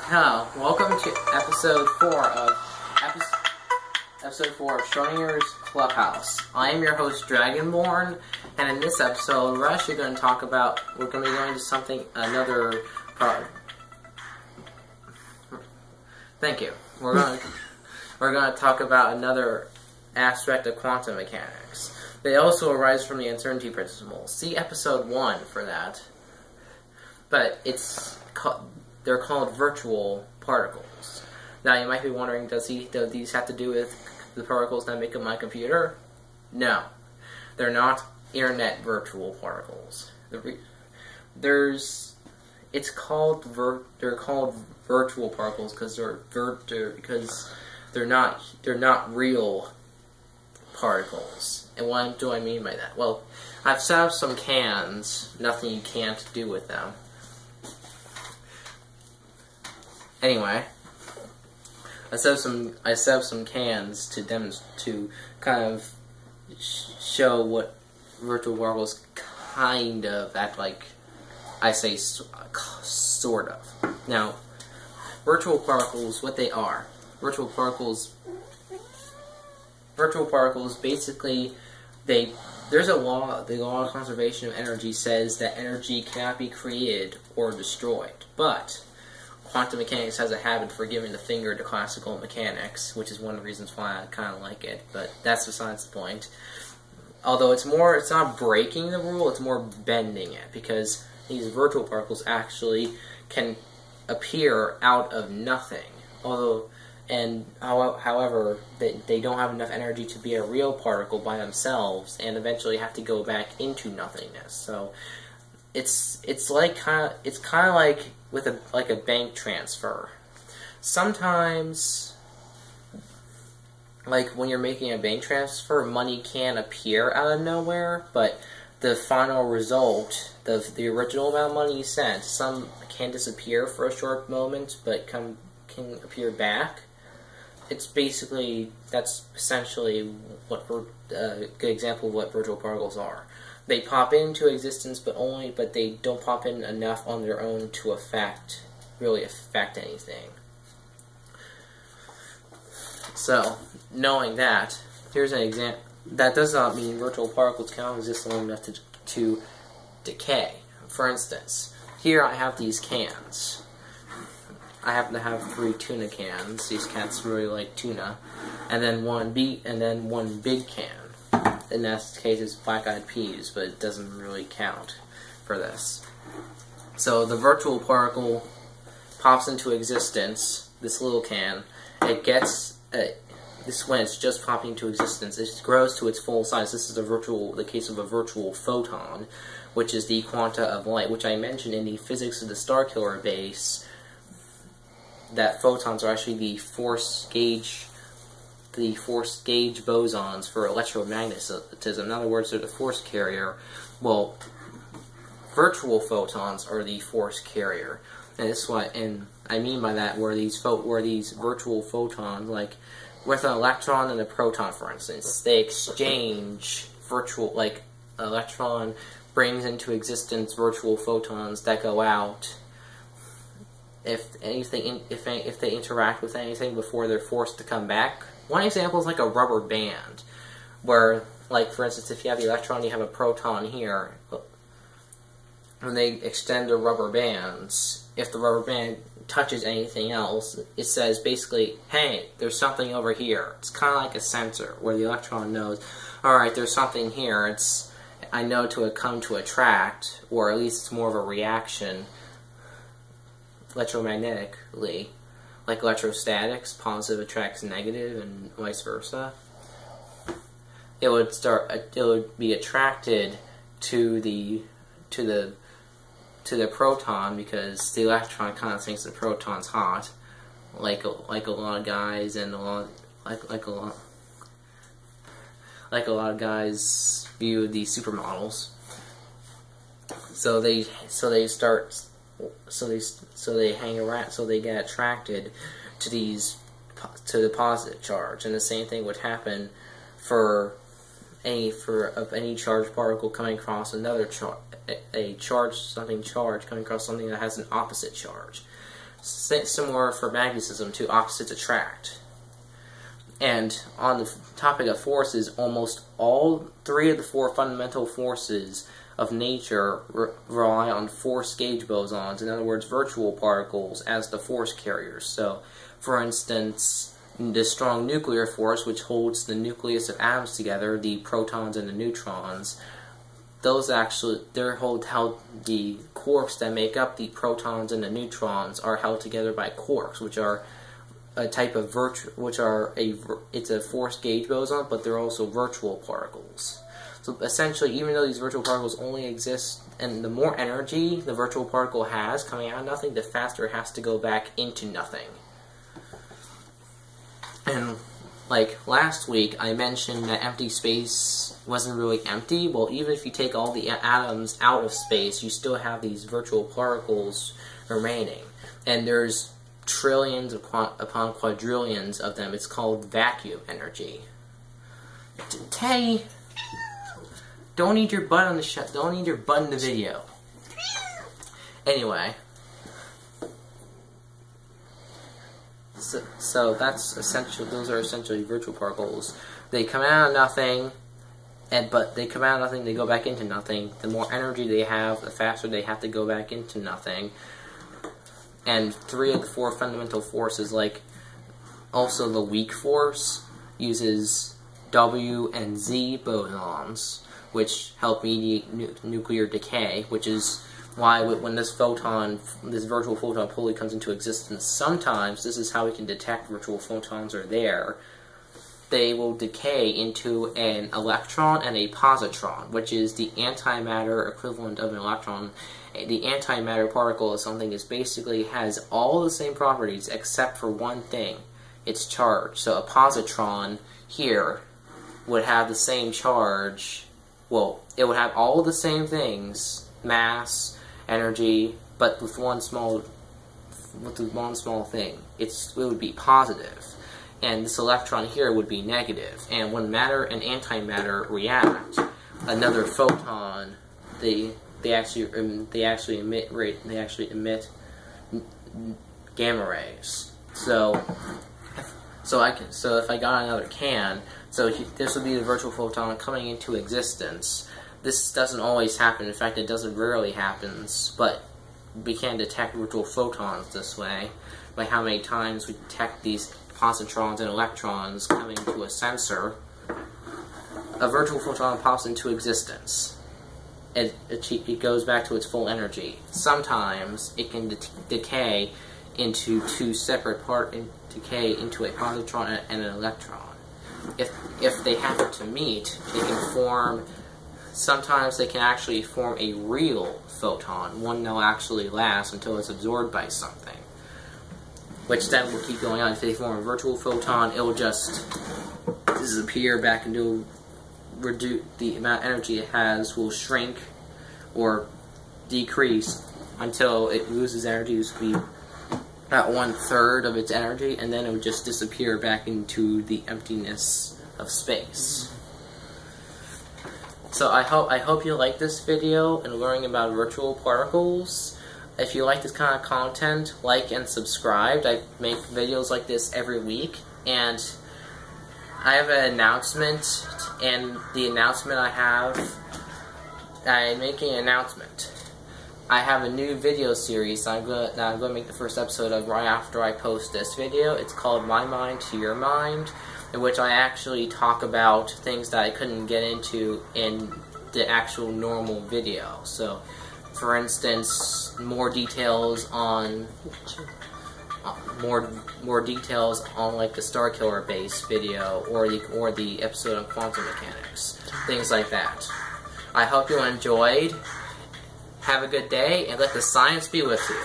Hello, welcome to episode 4 of Schrodinger's Clubhouse. I am your host, Dragonborn, and in this episode, we're actually going to talk about, we're going to be going to another thank you. We're going to talk about another aspect of quantum mechanics. They also arise from the uncertainty principle. See episode 1 for that. But they're called virtual particles. Now you might be wondering, do these have to do with the particles that make up my computer? No, they're not internet virtual particles. They're called virtual particles because they're not real particles. And what do I mean by that? Well, I've set up some cans. Nothing you can't do with them. Anyway, I set up some cans to kind of show what virtual particles kind of act like. I say sort of. Now, virtual particles, what they are? Virtual particles basically, there's a law. The law of conservation of energy says that energy cannot be created or destroyed, but quantum mechanics has a habit for giving the finger to classical mechanics, which is one of the reasons why I kind of like it, but that's besides the point. Although it's not breaking the rule, it's more bending it, because these virtual particles actually can appear out of nothing. However, they don't have enough energy to be a real particle by themselves, and eventually have to go back into nothingness. So it's kind of like with a bank transfer. Sometimes, like when you're making a bank transfer, money can appear out of nowhere, but the final result, the original amount of money you sent, some can disappear for a short moment, but can appear back. That's essentially a good example of what virtual particles are. They pop into existence, but they don't pop in enough on their own to really affect anything. So, knowing that, here's an example. That does not mean virtual particles cannot exist long enough to decay. For instance, here I have these cans. I happen to have 3 tuna cans. These cats really like tuna, and then one big can. In this case, it's black-eyed peas, but it doesn't really count for this. So the virtual particle pops into existence. This little can. It gets when it's just popping into existence. It grows to its full size. This is the case of a virtual photon, which is the quanta of light, which I mentioned in the physics of the Starkiller base. That photons are actually the force gauge bosons for electromagnetism. In other words, they're the force carrier. Well, virtual photons are the force carrier, and this is what I mean by that. Where these virtual photons, like with an electron and a proton, for instance, they exchange like an electron brings into existence virtual photons that go out. If they interact with anything before they're forced to come back. One example is like a rubber band, where, like, for instance, if you have the electron, you have a proton here. When they extend the rubber bands, if the rubber band touches anything else, it says basically, hey, there's something over here. It's kind of like a sensor, where the electron knows, alright, there's something here. I know to come to attract, or at least it's more of a reaction electromagnetically. Like electrostatics, positive attracts negative, and vice versa. It would be attracted to the proton because the electron kind of thinks the proton's hot, like a lot of guys and a lot of guys view the supermodels. So they hang around, so they get attracted to the positive charge, and the same thing would happen for any charged particle coming across another charge, something coming across something that has an opposite charge. similar for magnetism to opposites attract. And on the topic of forces, almost all 3 of the 4 fundamental forces of nature rely on force gauge bosons, in other words, virtual particles, as the force carriers. So, for instance, the strong nuclear force, which holds the nucleus of atoms together, the protons and the neutrons, those actually, held, the quarks that make up the protons and the neutrons are held together by quarks, which are a type of it's a force gauge boson, but they're also virtual particles. So essentially, even though these virtual particles only exist, and the more energy the virtual particle has coming out of nothing, the faster it has to go back into nothing. And like last week, I mentioned that empty space wasn't really empty. Well, even if you take all the atoms out of space, you still have these virtual particles remaining. And there's trillions upon quadrillions of them. It's called vacuum energy. Teddy, don't eat your butt on the don't eat your butt in the video. Anyway. So that's essential. Those are essentially virtual particles. They come out of nothing, but they come out of nothing. They go back into nothing. The more energy they have, the faster they have to go back into nothing. And 3 of the 4 fundamental forces, like also the weak force, uses W and Z bosons, which help mediate nuclear decay, which is why when this virtual photon fully comes into existence, sometimes, this is how we can detect virtual photons are there, they will decay into an electron and a positron, which is the antimatter equivalent of an electron. The antimatter particle is something that basically has all the same properties except for one thing, its charge. So a positron here would have the same charge, well, it would have all the same things, mass, energy, but with one small thing. It would be positive, and this electron here would be negative. And when matter and antimatter react, another photon, they actually emit gamma rays. So if I got another can, this would be the virtual photon coming into existence. This doesn't always happen. In fact, it rarely happens, but we can detect virtual photons this way by how many times we detect these positrons and electrons coming to a sensor. A virtual photon pops into existence. It goes back to its full energy. Sometimes it can decay into 2 separate decay into a positron and an electron. If they happen to meet, they can form. Sometimes they can actually form a real photon, one that will actually last until it's absorbed by something, which then will keep going on. If they form a virtual photon, it will just disappear back into reduce. The amount of energy it has will shrink or decrease until it loses energy to be at 1/3 of its energy, and then it would just disappear back into the emptiness of space. So I hope you like this video and learning about virtual particles. If you like this kind of content, like and subscribe. I make videos like this every week, and I have an announcement, and the announcement I'm making an announcement. I have a new video series that I'm going to make the first episode of right after I post this video. It's called My Mind to Your Mind, in which I actually talk about things that I couldn't get into in the actual normal video. So, for instance, more details on like the Star Killer base video or the episode on quantum mechanics, things like that. I hope you enjoyed. Have a good day, and let the science be with you.